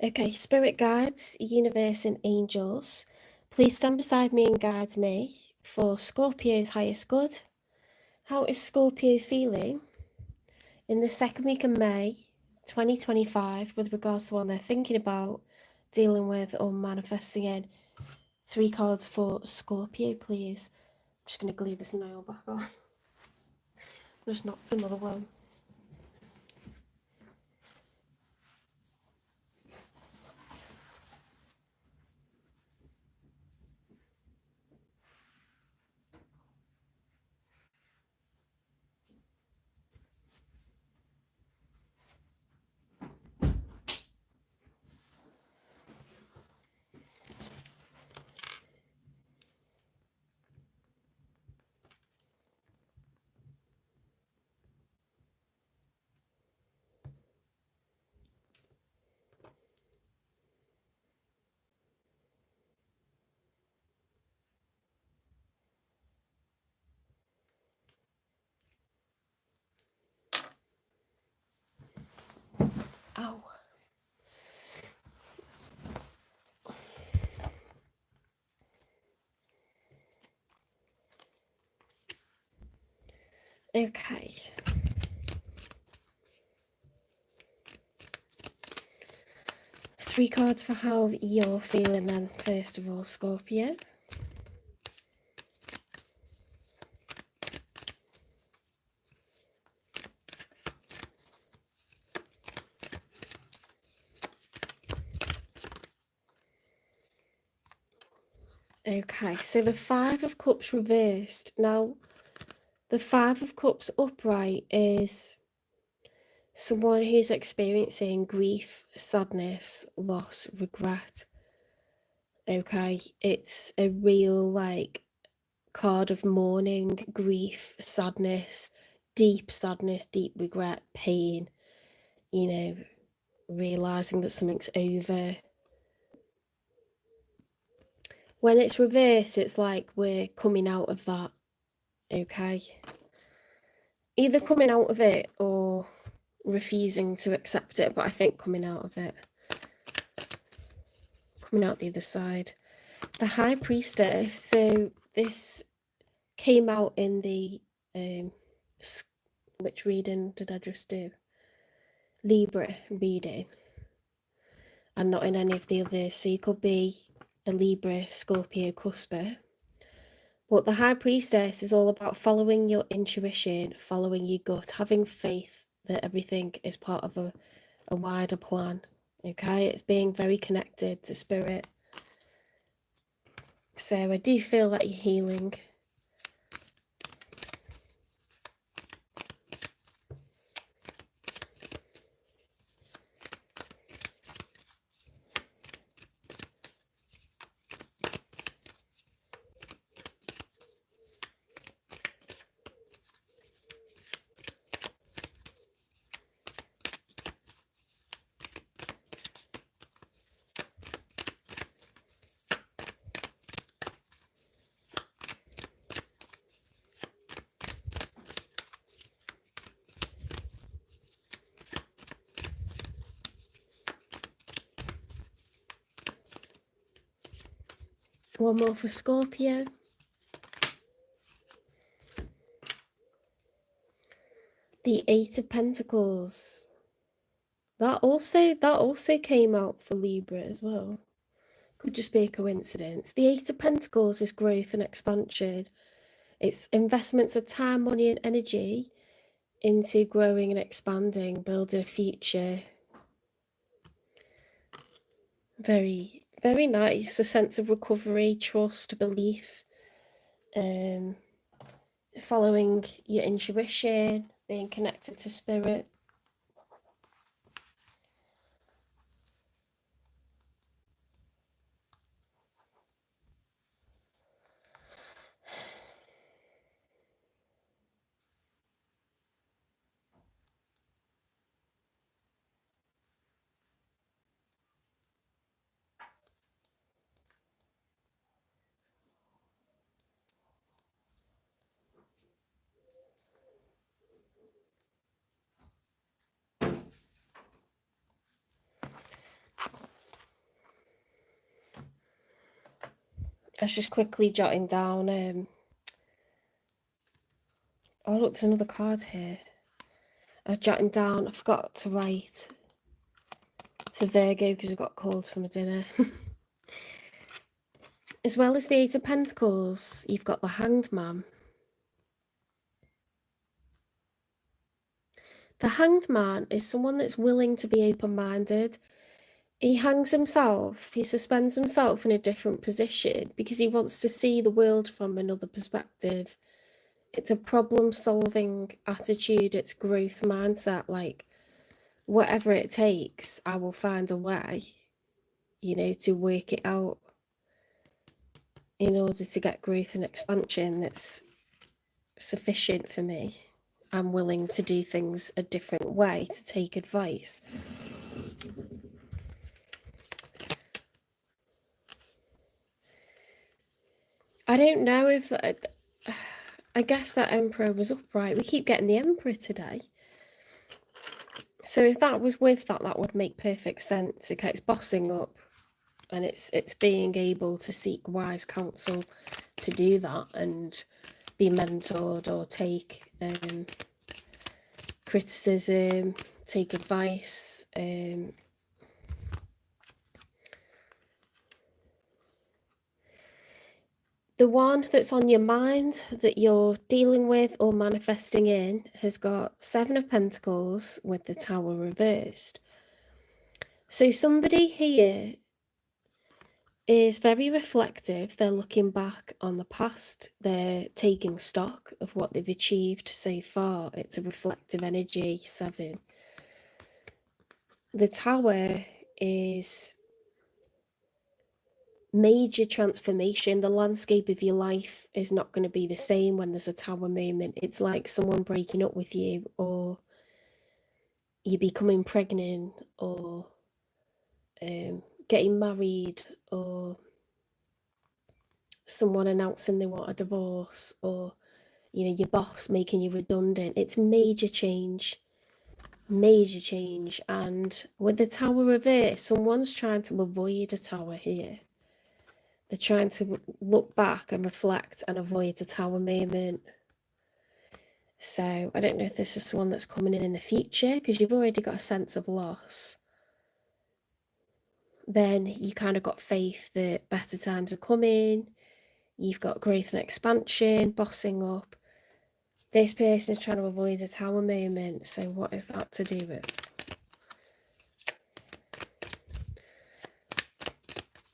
Okay, spirit guides, universe, and angels, please stand beside me and guide me for Scorpio's highest good. How is Scorpio feeling in the second week of May 2025 with regards to what they're thinking about, dealing with, or manifesting in? 3 cards for Scorpio, please. I'm just going to glue this nail back on. Just knocked another one. Ow. Okay. Three cards for how you're feeling then, first of all, Scorpio. Okay, so the Five of Cups reversed. Now, the Five of Cups upright is someone who's experiencing grief, sadness, loss, regret. Okay, it's a real, card of mourning, grief, sadness, deep regret, pain, realizing that something's over. When it's reversed, it's like we're coming out of that, okay? Either coming out of it or refusing to accept it, but I think coming out of it. Coming out the other side. The High Priestess, so this came out in the, which reading did I just do? Libra reading. And not in any of the others, so you could be a Libra, Scorpio, cusper. But the High Priestess is all about following your intuition, following your gut, having faith that everything is part of a wider plan, okay? It's being very connected to spirit. So I do feel that you're healing. One more for Scorpio. The Eight of Pentacles. That also came out for Libra as well. Could just be a coincidence. The Eight of Pentacles is growth and expansion. It's investments of time, money, and energy into growing and expanding, building a future. Very, very nice. A sense of recovery, trust, belief, following your intuition, being connected to spirit. I was just quickly jotting down. Oh, look, there's another card here. I was jotting down. I forgot to write for Virgo because I got called from a dinner. As well as the Eight of Pentacles, you've got the Hanged Man. The Hanged Man is someone that's willing to be open-minded. He hangs himself, he suspends himself in a different position because he wants to see the world from another perspective. It's a problem-solving attitude, it's growth mindset, like whatever it takes, I will find a way, to work it out in order to get growth and expansion that's sufficient for me. I'm willing to do things a different way, to take advice. I don't know if I guess that Emperor was upright. We keep getting the Emperor today. So if that was with that, that would make perfect sense. Okay, it's bossing up and it's being able to seek wise counsel to do that and be mentored or take criticism, take advice. The one that's on your mind that you're dealing with or manifesting in has got Seven of Pentacles with the Tower reversed. So somebody here is very reflective. They're looking back on the past. They're taking stock of what they've achieved so far. It's a reflective energy, 7. The Tower is major transformation. The landscape of your life is not going to be the same when there's a Tower moment. It's like someone breaking up with you, or you becoming pregnant, or getting married, or someone announcing they want a divorce, or your boss making you redundant. It's major change. And with the Tower reverse, someone's trying to avoid a Tower here. They're trying to look back and reflect and avoid a Tower moment. So I don't know if this is one that's coming in the future, because you've already got a sense of loss. Then you kind of got faith that better times are coming. You've got growth and expansion, bossing up. This person is trying to avoid a Tower moment. So what is that to do with?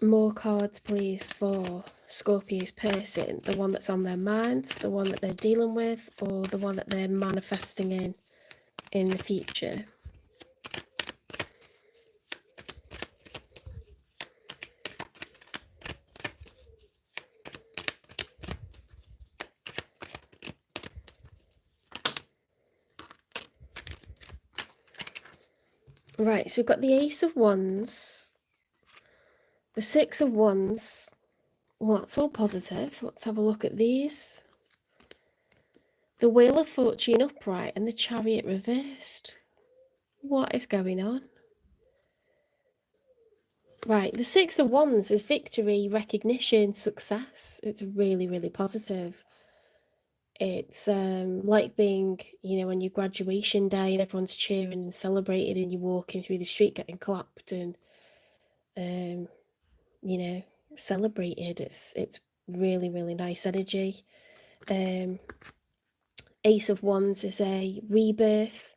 More cards, please, for Scorpio's person. The one that's on their mind, the one that they're dealing with, or the one that they're manifesting in the future. Right, so we've got the Ace of Wands, the Six of Wands. Well, that's all positive. Let's have a look at these. The Wheel of Fortune upright and the Chariot reversed. What is going on? Right, the Six of Wands is victory, recognition, success. It's really, really positive. It's like being, on your graduation day and everyone's cheering and celebrating and you're walking through the street getting clapped and, celebrated. It's really, really nice energy. Ace of Wands is a rebirth,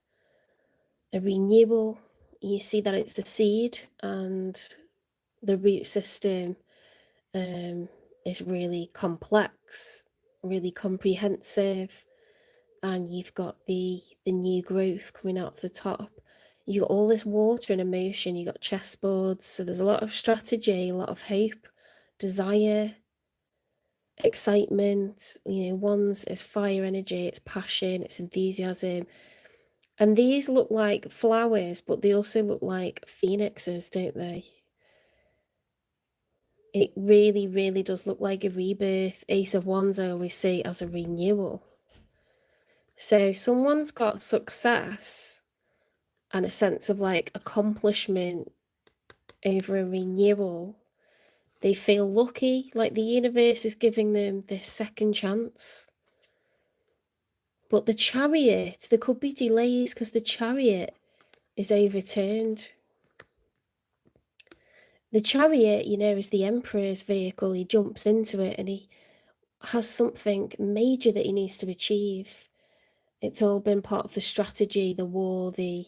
a renewal. You see that it's the seed and the root system is really complex, really comprehensive, and you've got the new growth coming out the top. You got all this water and emotion. You got chessboards, so there's a lot of strategy, a lot of hope, desire, excitement. Wands is fire energy, it's passion, it's enthusiasm. And these look like flowers, but they also look like phoenixes, don't they? It really, really does look like a rebirth. Ace of Wands I always see as a renewal. So someone's got success and a sense of like accomplishment over a renewal. They feel lucky, like the universe is giving them this second chance. But the Chariot, there could be delays because the Chariot is overturned. The Chariot, you know, is the Emperor's vehicle. He jumps into it and he has something major that he needs to achieve. It's all been part of the strategy, the war, the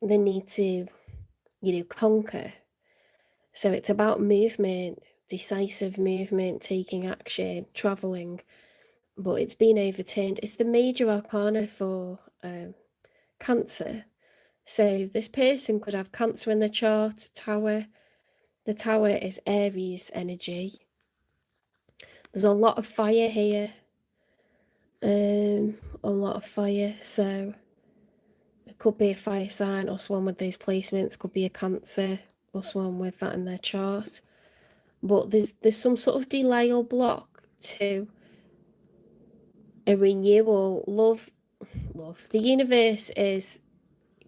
need to, you know, conquer. So it's about movement, decisive movement, taking action, travelling, but it's been overturned. It's the major arcana for Cancer. So this person could have Cancer in the chart, Tower. The Tower is Aries energy. There's a lot of fire here. A lot of fire, so it could be a fire sign or someone with those placements, could be a Cancer or someone with that in their chart. But there's some sort of delay or block to a renewal. Love. The universe is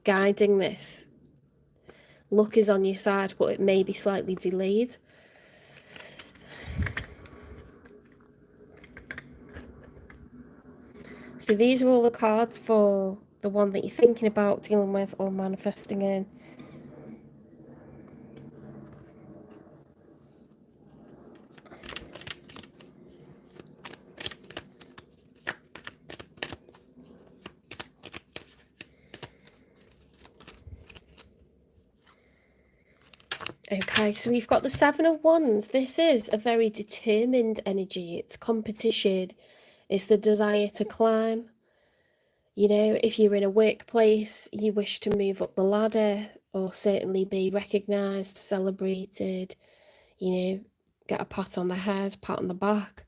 guiding this. Luck is on your side, but it may be slightly delayed. So these are all the cards for the one that you're thinking about dealing with or manifesting in. Okay, so we've got the Seven of Wands. This is a very determined energy. It's competition. It's the desire to climb. You know, if you're in a workplace, you wish to move up the ladder or certainly be recognised, celebrated, you know, get a pat on the head, pat on the back,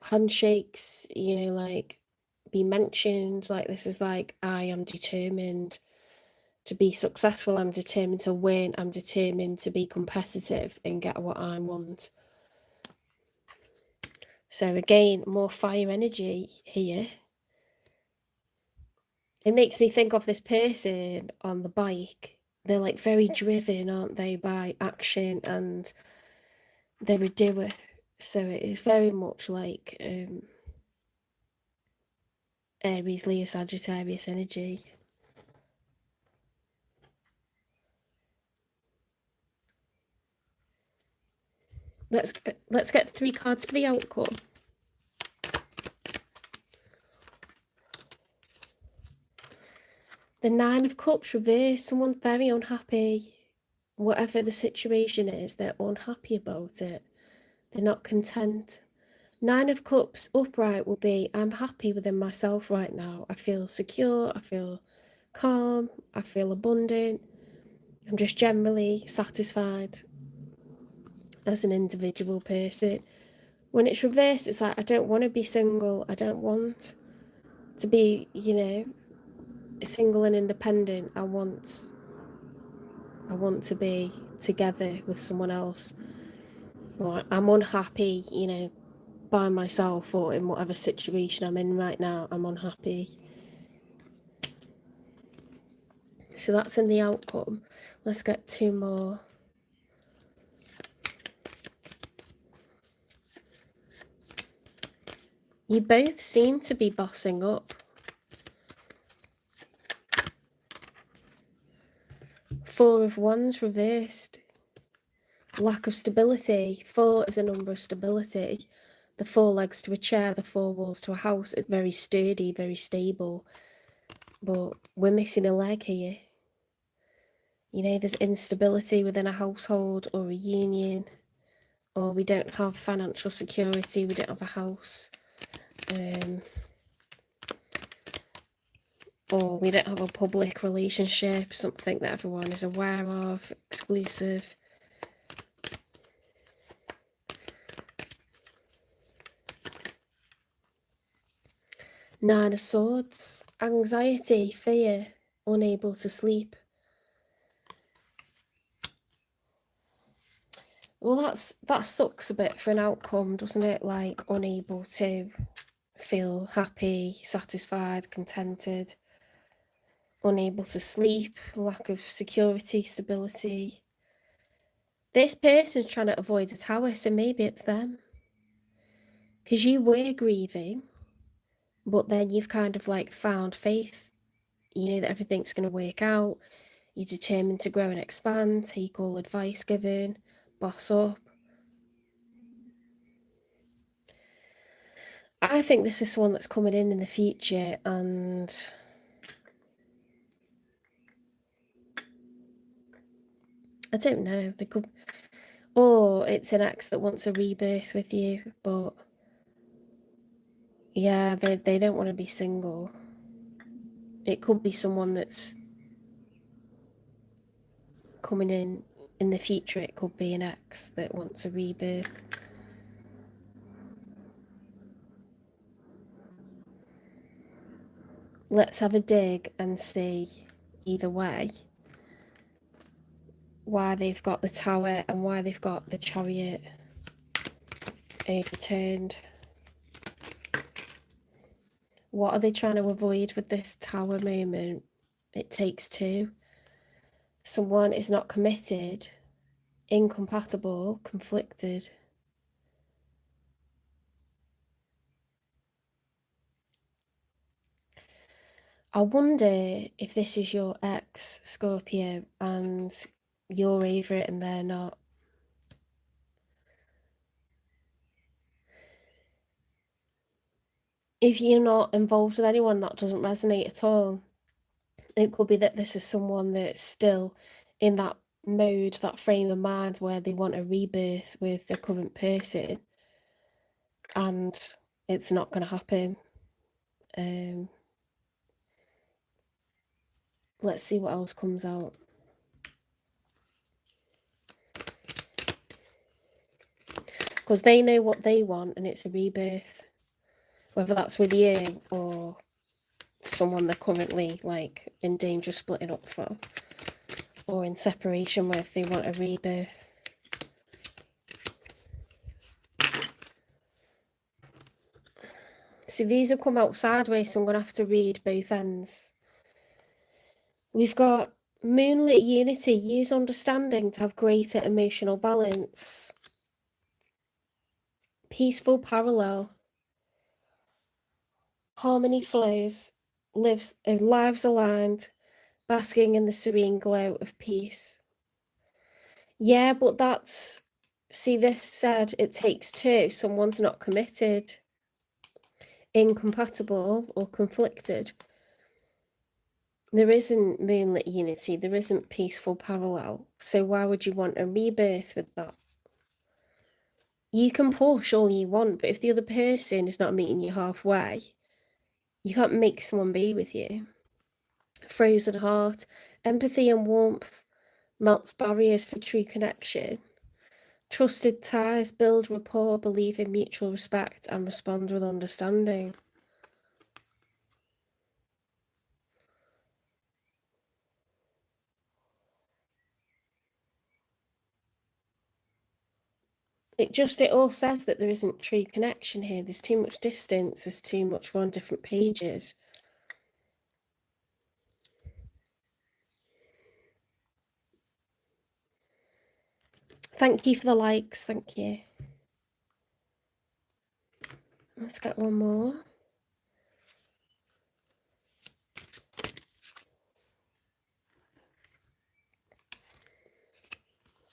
handshakes, you know, like be mentioned. Like, this is like, I am determined to be successful, I'm determined to win, I'm determined to be competitive and get what I want. So again, more fire energy here. It makes me think of this person on the bike. They're like very driven, aren't they, by action, and they're a doer. So it is very much like Aries, Leo, Sagittarius energy. Let's get 3 cards for the outcome. The Nine of Cups reversed. Someone's very unhappy. Whatever the situation is, they're unhappy about it. They're not content. Nine of Cups upright will be, I'm happy within myself right now. I feel secure. I feel calm. I feel abundant. I'm just generally satisfied as an individual person. When it's reversed, it's like, I don't want to be single. I don't want to be, you know, single and independent. I want to be together with someone else. Or I'm unhappy, you know, by myself or in whatever situation I'm in right now. I'm unhappy. So that's in the outcome. Let's get 2 more. You both seem to be bossing up. 4 of Wands reversed. Lack of stability. 4 is a number of stability. The 4 legs to a chair, the 4 walls to a house. It's very sturdy, very stable. But we're missing a leg here. You know, there's instability within a household or a union, or we don't have financial security, we don't have a house, or we don't have a public relationship, something that everyone is aware of, exclusive. Nine of Swords, anxiety, fear, unable to sleep. Well, that sucks a bit for an outcome, doesn't it? Like, unable to feel happy, satisfied, contented. unable to sleep, lack of security, stability. This person's trying to avoid a tower, so maybe it's them. Because you were grieving, but then you've kind of like found faith. You know that everything's going to work out. You're determined to grow and expand, take all advice given, boss up. I think this is someone that's coming in the future, and I don't know, they could, or it's an ex that wants a rebirth with you, but yeah, they don't want to be single. It could be someone that's coming in the future. It could be an ex that wants a rebirth. Let's have a dig and see either way why they've got the tower and why they've got the chariot overturned. What are they trying to avoid with this tower moment? It takes two. Someone is not committed, incompatible, conflicted. I wonder if this is your ex, Scorpio, and you're over it and they're not. If you're not involved with anyone, that doesn't resonate at all. It could be that this is someone that's still in that mode, that frame of mind where they want a rebirth with their current person, and it's not going to happen. Let's see what else comes out. Because they know what they want, and it's a rebirth. Whether that's with you or someone they're currently like in danger of splitting up from, or in separation with, they want a rebirth. See, these have come out sideways, so I'm going to have to read both ends. We've got moonlit unity. Use understanding to have greater emotional balance. Peaceful parallel. Harmony flows. Lives lives aligned, basking in the serene glow of peace. Yeah, but that's... See, this said it takes two. Someone's not committed, incompatible, or conflicted. There isn't moonlit unity. There isn't peaceful parallel. So why would you want a rebirth with that? You can push all you want, but if the other person is not meeting you halfway, you can't make someone be with you. Frozen heart, empathy and warmth melts barriers for true connection. Trusted ties build rapport, believe in mutual respect, and respond with understanding. It all says that there isn't true connection here. There's too much distance. There's too much on different pages. Thank you for the likes. Thank you. Let's get one more.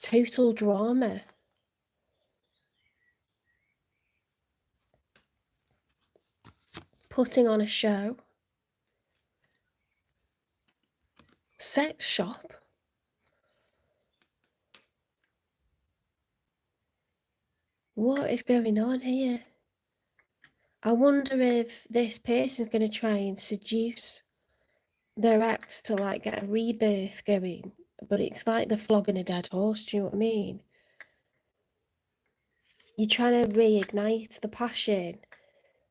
Total drama. Putting on a show. Sex shop. What is going on here? I wonder if this person's going to try and seduce their ex to like get a rebirth going, but it's like they're flogging a dead horse. Do you know what I mean? You're trying to reignite the passion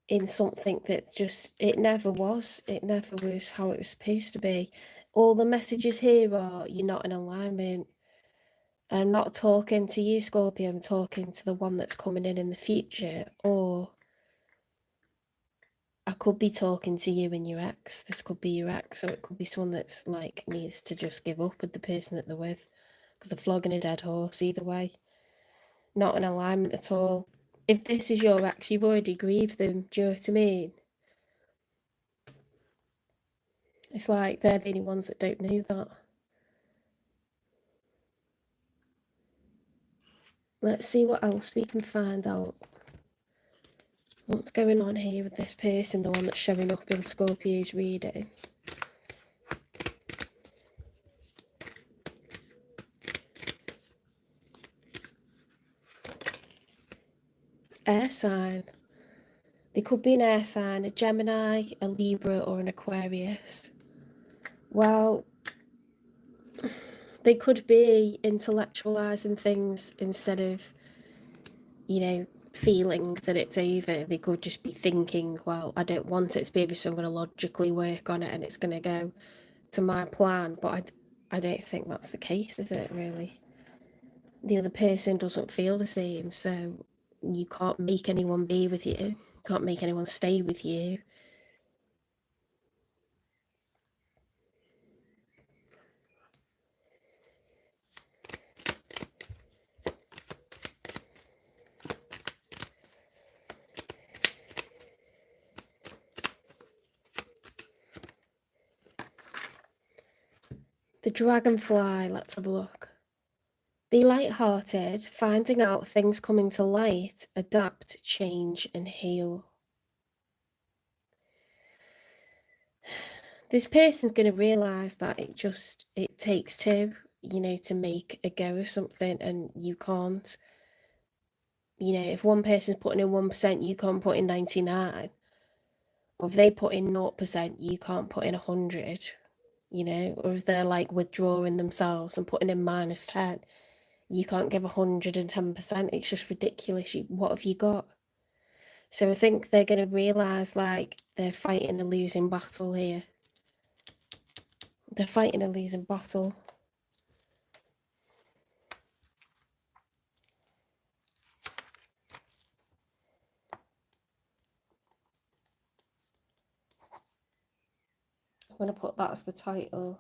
in something that just, it never was how it was supposed to be. All the messages here are, you're not in alignment. I'm not talking to you, Scorpio, I'm talking to the one that's coming in the future, or I could be talking to you and your ex. This could be your ex, or it could be someone that's like needs to just give up with the person that they're with because they're flogging a dead horse either way. Not in alignment at all. If this is your ex, you've already grieved them. Do you know what I mean? It's like they're the only ones that don't know that. Let's see what else we can find out. What's going on here with this person, the one that's showing up in Scorpio's reading? Air sign. They could be an air sign, a Gemini, a Libra, or an Aquarius. Well, they could be intellectualizing things instead of, feeling that it's over. They could just be thinking, well, I don't want it to be over, so I'm going to logically work on it and it's going to go to my plan. But I don't think that's the case, is it, really? The other person doesn't feel the same, so you can't make anyone be with you. You can't make anyone stay with you. The dragonfly, let's have a look. Be light-hearted, finding out things coming to light, adapt, change, and heal. This person's going to realise that it takes two, to make a go of something, and you can't. If one person's putting in 1%, you can't put in 99. Or if they put in 0%, you can't put in 100, or if they're like withdrawing themselves and putting in -10, you can't give 110%. It's just ridiculous. What have you got? So I think they're going to realise like they're fighting a losing battle here. They're fighting a losing battle. I'm going to put that as the title.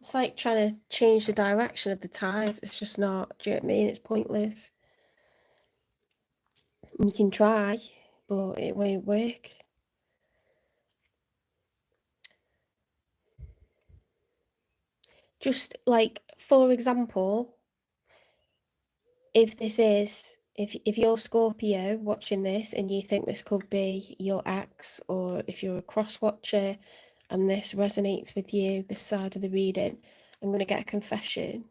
It's like trying to change the direction of the tides. It's just not, do you know what I mean? It's pointless. You can try, but it won't work. Just like, for example, if you're Scorpio watching this and you think this could be your ex, or if you're a cross watcher and this resonates with you, this side of the reading, I'm going to get a confession.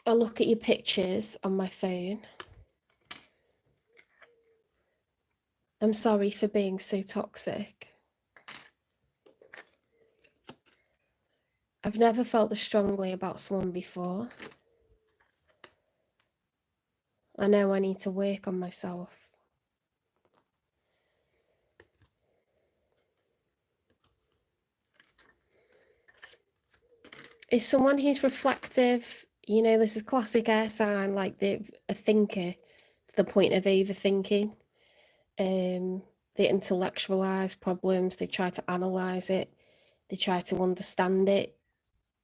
I look at your pictures on my phone. I'm sorry for being so toxic. I've never felt this strongly about someone before. I know I need to work on myself. Is someone who's reflective, this is classic air sign, like a thinker to the point of overthinking. They intellectualize problems, they try to analyze it, they try to understand it,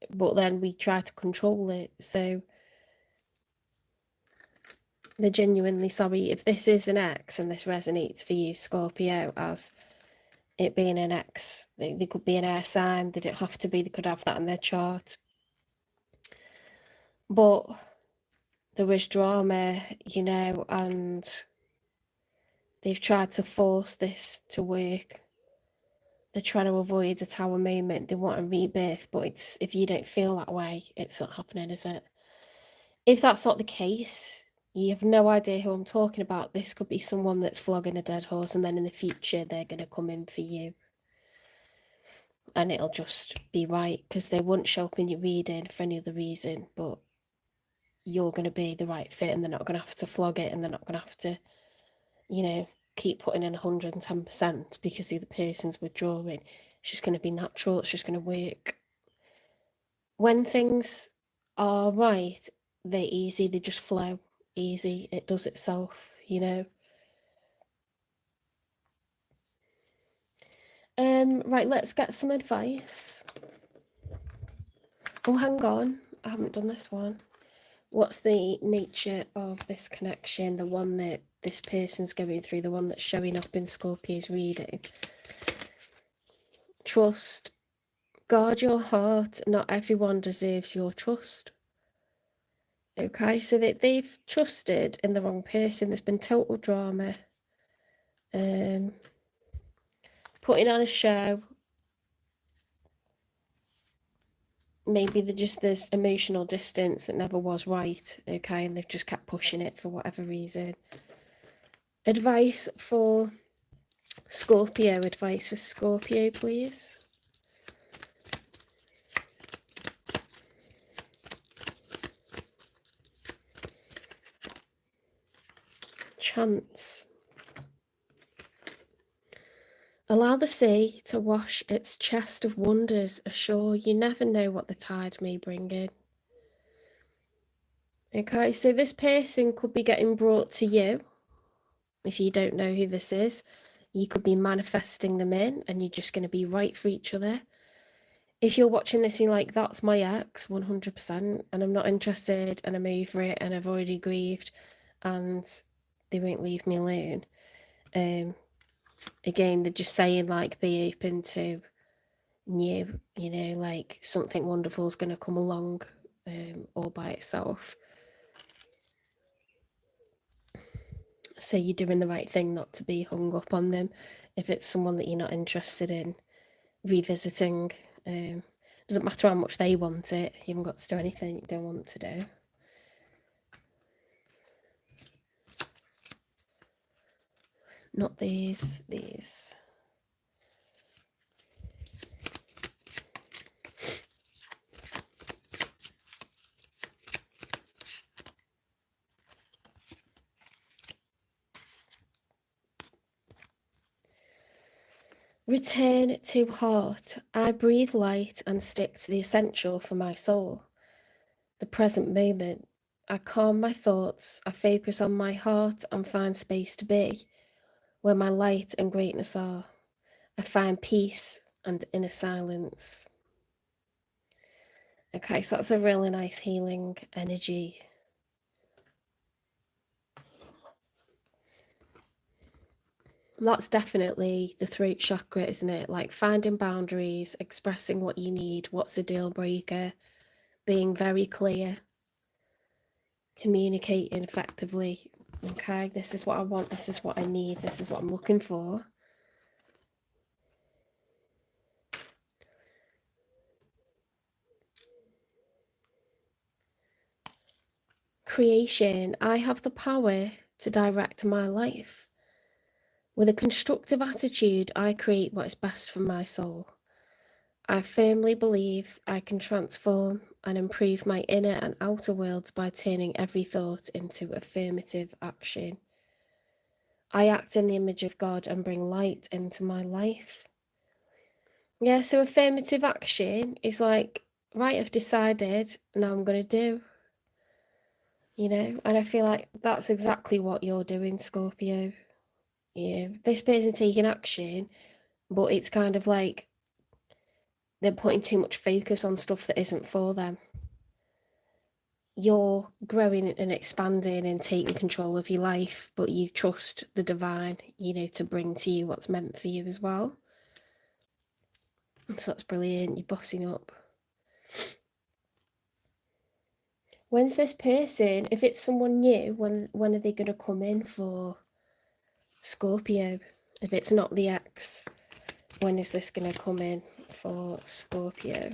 but then we try to control it. So they're genuinely sorry. If this is an ex and this resonates for you, Scorpio, as it being an ex, they could be an air sign, they don't have to be, they could have that in their chart. But there was drama, and they've tried to force this to work. They're trying to avoid a tower moment. They want a rebirth, but if you don't feel that way, it's not happening, is it? If that's not the case, you have no idea who I'm talking about. This could be someone that's flogging a dead horse, and then in the future, they're going to come in for you. And it'll just be right, because they wouldn't show up in your reading for any other reason, but you're going to be the right fit, and they're not going to have to flog it, and they're not going to have to, you know, keep putting in 110% because the other person's withdrawing. It's just going to be natural. It's just going to work. When things are right, they're easy. They just flow easy. It does itself, you know. Right, let's get some advice. Oh, hang on. I haven't done this one. What's the nature of this connection? The one that this person's going through, the one that's showing up in Scorpio's reading. Trust. Guard your heart. Not everyone deserves your trust. Okay, so that they've trusted in the wrong person. There's been total drama. Putting on a show. Maybe there's emotional distance that never was right, okay, and they've just kept pushing it for whatever reason. Advice for Scorpio. Advice for Scorpio, please. Chance. Allow the sea to wash its chest of wonders ashore. You never know what the tide may bring in. Okay, so this person could be getting brought to you. If you don't know who this is, you could be manifesting them in, and you're just going to be right for each other. If you're watching this and you're like, that's my ex, 100%, and I'm not interested, and I'm over it, and I've already grieved, and they won't leave me alone. Again, they're just saying, like, be open to new, you know, like something wonderful is going to come along all by itself. So you're doing the right thing not to be hung up on them. If it's someone that you're not interested in revisiting, doesn't matter how much they want it, you haven't got to do anything you don't want to do. Not these. Return to heart. I breathe light and stick to the essential for my soul. The present moment. I calm my thoughts. I focus on my heart and find space to be where my light and greatness are. I find peace and inner silence. Okay, so that's a really nice healing energy. That's definitely the throat chakra, isn't it? Like finding boundaries, expressing what you need, what's a deal breaker, being very clear, communicating effectively. Okay, this is what I want, this is what I need, this is what I'm looking for. Creation. I have the power to direct my life. With a constructive attitude, I create what is best for my soul. I firmly believe I can transform and improve my inner and outer worlds by turning every thought into affirmative action. I act in the image of God and bring light into my life. Yeah, so affirmative action is like, right, I've decided, now I'm going to do. You know, and I feel like that's exactly what you're doing, Scorpio. Yeah, this person taking action, but it's kind of like they're putting too much focus on stuff that isn't for them. You're growing and expanding and taking control of your life, but you trust the divine, you know, to bring to you what's meant for you as well. So that's brilliant. You're bossing up. When's this person, if it's someone new, when are they going to come in for Scorpio? If it's not the ex, when is this going to come in for Scorpio?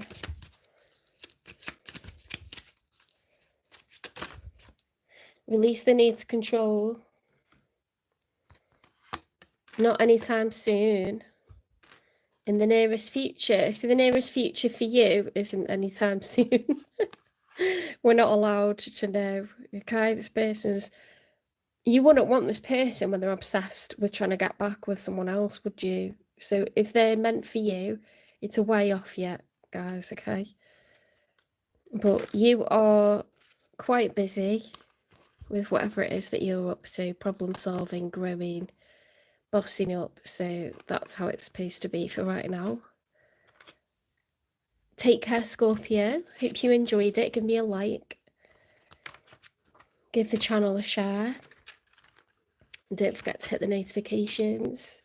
Release the need to control. Not anytime soon. In the nearest future. So the nearest future for you isn't anytime soon. We're not allowed to know, okay? This person's... You wouldn't want this person when they're obsessed with trying to get back with someone else, would you? So if they're meant for you, it's a way off yet, guys, okay? But you are quite busy with whatever it is that you're up to, problem solving, growing, bossing up. So that's how it's supposed to be for right now. Take care, Scorpio. Hope you enjoyed it. Give me a like. Give the channel a share. And don't forget to hit the notifications.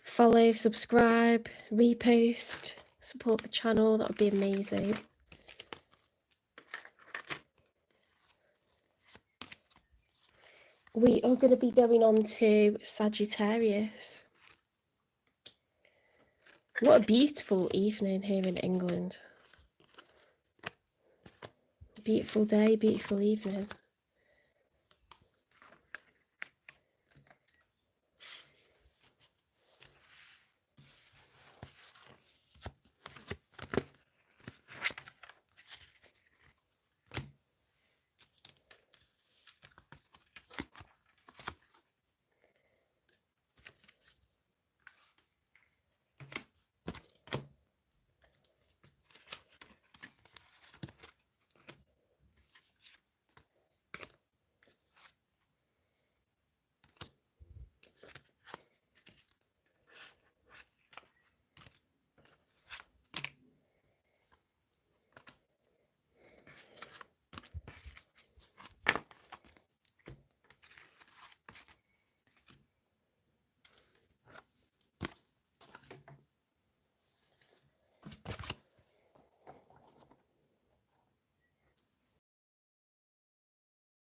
Follow, subscribe, repost, support the channel. That would be amazing. We are going to be going on to Sagittarius. What a beautiful evening here in England. Beautiful day, beautiful evening.